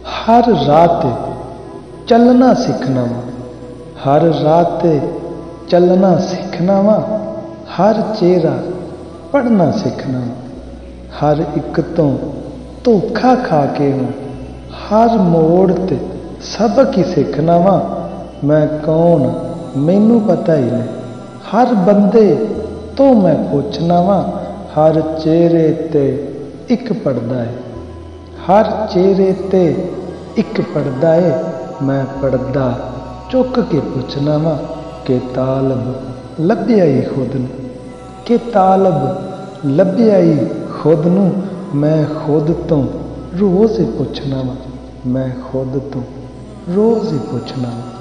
हर रात चलना सीखना वा, हर रात चलना सीखना वा, हर चेहरा पढ़ना सीखना वा, हर एक तो धोखा खा के मैं हर मोड़ ते सबक ही सीखना वा। मैं कौन मैनू पता ही नहीं, हर बंदे तो मैं पूछना वा, हर चेहरे ते एक पढ़दा है, हर चेहरे ते एक पढ़दा है। मैं पढ़दा चुक के पुछना वा कि तालब लभ्या ही खुद नूं, कि तालब लभ्या ही खुद नूं। मैं खुद तो रोज़ ही पुछना वा, मैं खुद तो रोज़ ही पुछना वा।